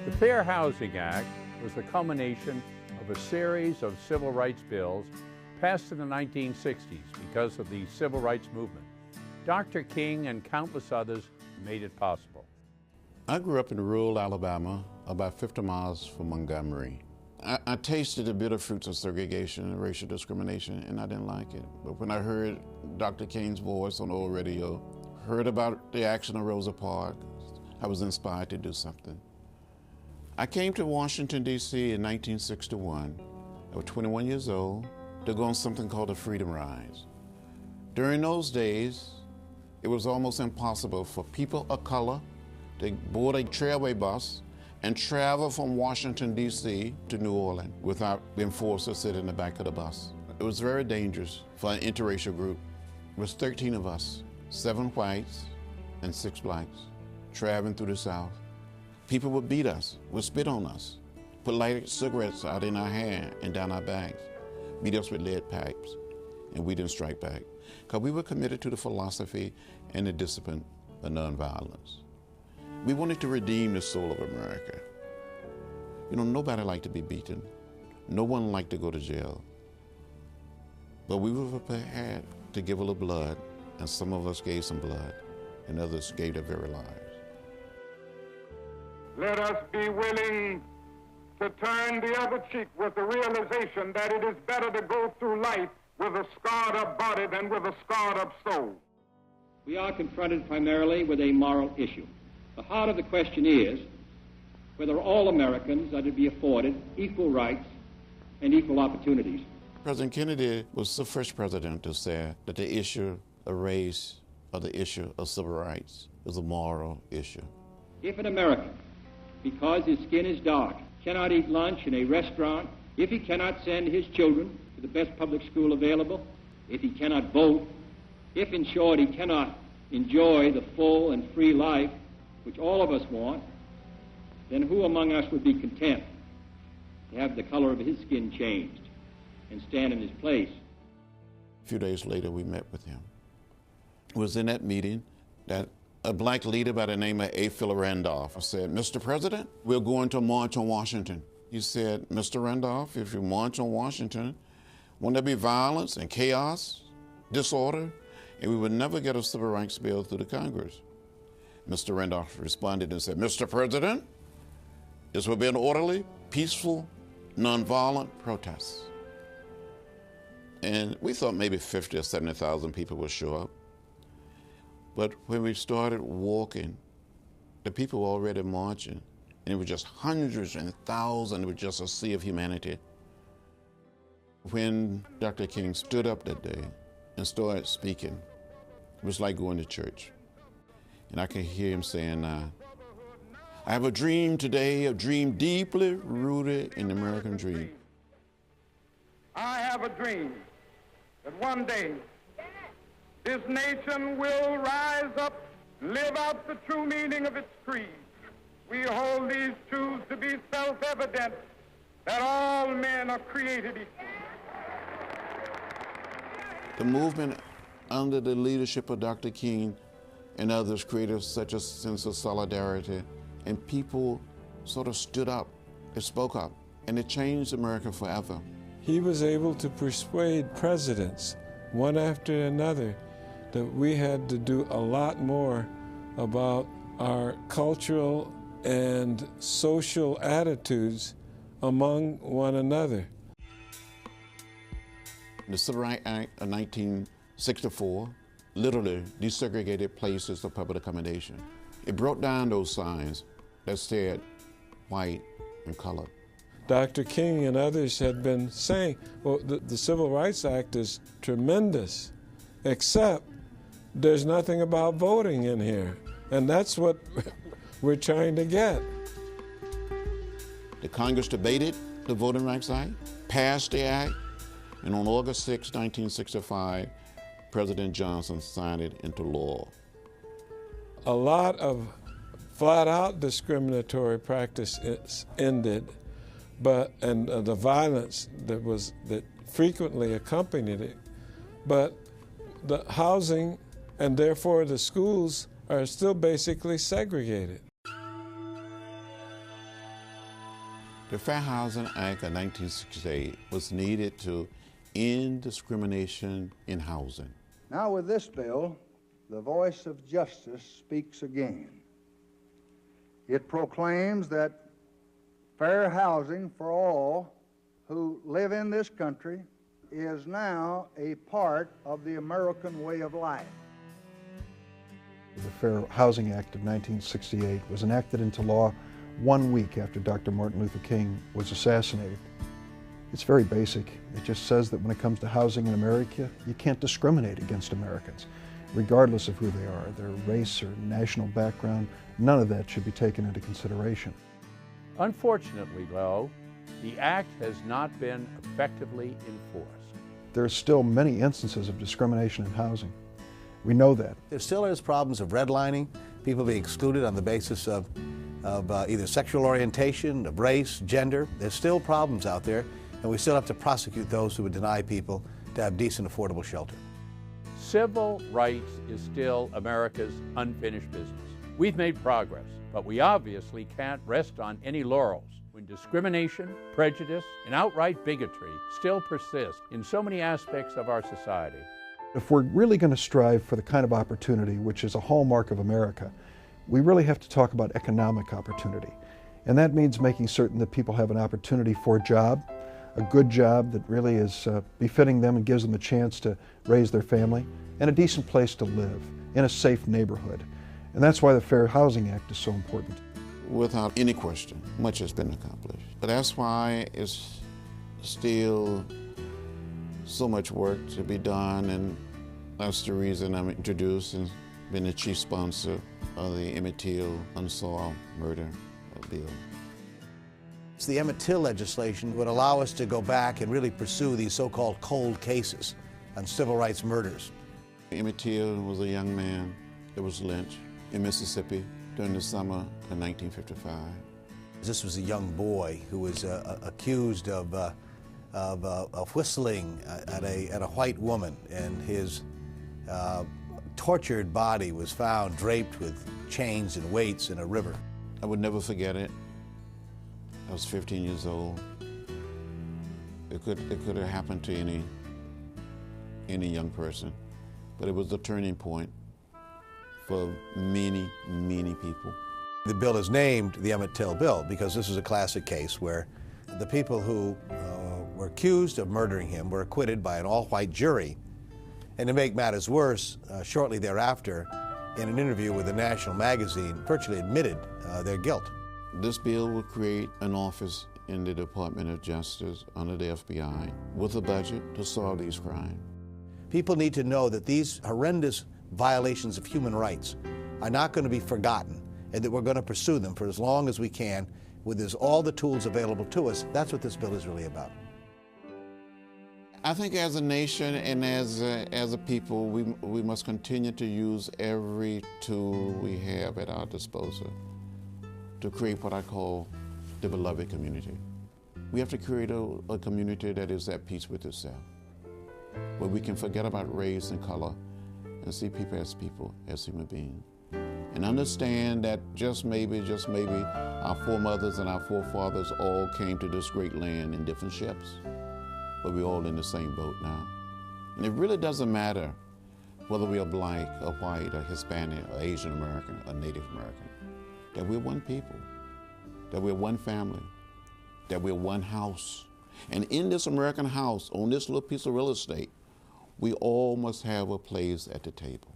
The Fair Housing Act was the culmination of a series of civil rights bills passed in the 1960s because of the civil rights movement. Dr. King and countless others made it possible. I grew up in rural Alabama, about 50 miles from Montgomery. I tasted the bitter fruits of segregation and racial discrimination, and I didn't like it. But when I heard Dr. King's voice on the old radio, heard about the action of Rosa Parks, I was inspired to do something. I came to Washington, D.C. in 1961. I was 21 years old to go on something called the Freedom Rides. During those days, it was almost impossible for people of color to board a trailway bus and travel from Washington, D.C. to New Orleans without being forced to sit in the back of the bus. It was very dangerous for an interracial group. It was 13 of us, 7 whites and 6 blacks, traveling through the South. People would beat us, would spit on us, put lighted cigarettes out in our hair and down our backs, beat us with lead pipes, and we didn't strike back, because we were committed to the philosophy and the discipline of nonviolence. We wanted to redeem the soul of America. You know, nobody liked to be beaten. No one liked to go to jail. But we were prepared to give a little blood, and some of us gave some blood, and others gave their very lives. Let us be willing to turn the other cheek with the realization that it is better to go through life with a scarred up body than with a scarred up soul. We are confronted primarily with a moral issue. The heart of the question is whether all Americans are to be afforded equal rights and equal opportunities. President Kennedy was the first president to say that the issue of race or the issue of civil rights is a moral issue. If an American, because his skin is dark, cannot eat lunch in a restaurant, if he cannot send his children to the best public school available, if he cannot vote, if, in short, he cannot enjoy the full and free life which all of us want, then who among us would be content to have the color of his skin changed and stand in his place? A few days later, we met with him. It was in that meeting that a black leader by the name of A. Philip Randolph said, "Mr. President, we're going to march on Washington." He said, "Mr. Randolph, if you march on Washington, won't there be violence and chaos, disorder, and we would never get a civil rights bill through the Congress?" Mr. Randolph responded and said, "Mr. President, this will be an orderly, peaceful, nonviolent protest." And we thought maybe 50 or 70,000 people would show up. But when we started walking, the people were already marching, and it was just hundreds and thousands. It was just a sea of humanity. When Dr. King stood up that day and started speaking, it was like going to church. And I could hear him saying, "I have a dream today, a dream deeply rooted in the American dream." I have a dream that one day this nation will rise up, live out the true meaning of its creed. We hold these truths to be self-evident, that all men are created equal. The movement under the leadership of Dr. King and others created such a sense of solidarity, and people sort of stood up, they spoke up, and it changed America forever. He was able to persuade presidents, one after another, that we had to do a lot more about our cultural and social attitudes among one another. The Civil Rights Act of 1964 literally desegregated places of public accommodation. It broke down those signs that said white and color. Dr. King and others had been saying, well, the Civil Rights Act is tremendous, except there's nothing about voting in here. And that's what we're trying to get. The Congress debated the Voting Rights Act, passed the act, and on August 6, 1965, President Johnson signed it into law. A lot of flat-out discriminatory practice ended, and the violence that frequently accompanied it, but the housing and therefore the schools are still basically segregated. The Fair Housing Act of 1968 was needed to end discrimination in housing. Now with this bill, the voice of justice speaks again. It proclaims that fair housing for all who live in this country is now a part of the American way of life. The Fair Housing Act of 1968 was enacted into law 1 week after Dr. Martin Luther King was assassinated. It's very basic. It just says that when it comes to housing in America, you can't discriminate against Americans, regardless of who they are, their race or national background. None of that should be taken into consideration. Unfortunately, though, the act has not been effectively enforced. There are still many instances of discrimination in housing. We know that. There still is problems of redlining, people being excluded on the basis of either sexual orientation, of race, gender. There's still problems out there, and we still have to prosecute those who would deny people to have decent, affordable shelter. Civil rights is still America's unfinished business. We've made progress, but we obviously can't rest on any laurels when discrimination, prejudice, and outright bigotry still persist in so many aspects of our society. If we're really going to strive for the kind of opportunity which is a hallmark of America, we really have to talk about economic opportunity. And that means making certain that people have an opportunity for a job, a good job that really is befitting them and gives them a chance to raise their family, and a decent place to live in a safe neighborhood. And that's why the Fair Housing Act is so important. Without any question, much has been accomplished. But that's why it's still so much work to be done, and that's the reason I'm introduced and been the chief sponsor of the Emmett Till unsolved murder bill. It's the Emmett Till legislation would allow us to go back and really pursue these so-called cold cases on civil rights murders. Emmett Till was a young man that was lynched in Mississippi during the summer of 1955. This was a young boy who was accused of whistling at a white woman, and his tortured body was found draped with chains and weights in a river. I would never forget it. I was 15 years old. It could have happened to any young person, but it was a turning point for many, many people. The bill is named the Emmett Till Bill because this is a classic case where the people who were accused of murdering him were acquitted by an all-white jury. And to make matters worse, shortly thereafter, in an interview with a national magazine, virtually admitted their guilt. This bill will create an office in the Department of Justice under the FBI with a budget to solve these crimes. People need to know that these horrendous violations of human rights are not going to be forgotten, and that we're going to pursue them for as long as we can with all the tools available to us. That's what this bill is really about. I think as a nation and as a people, we must continue to use every tool we have at our disposal to create what I call the beloved community. We have to create a community that is at peace with itself, where we can forget about race and color and see people, as human beings. And understand that just maybe, our foremothers and our forefathers all came to this great land in different ships, but we're all in the same boat now. And it really doesn't matter whether we are black or white or Hispanic or Asian American or Native American, that we're one people, that we're one family, that we're one house. And in this American house, on this little piece of real estate, we all must have a place at the table.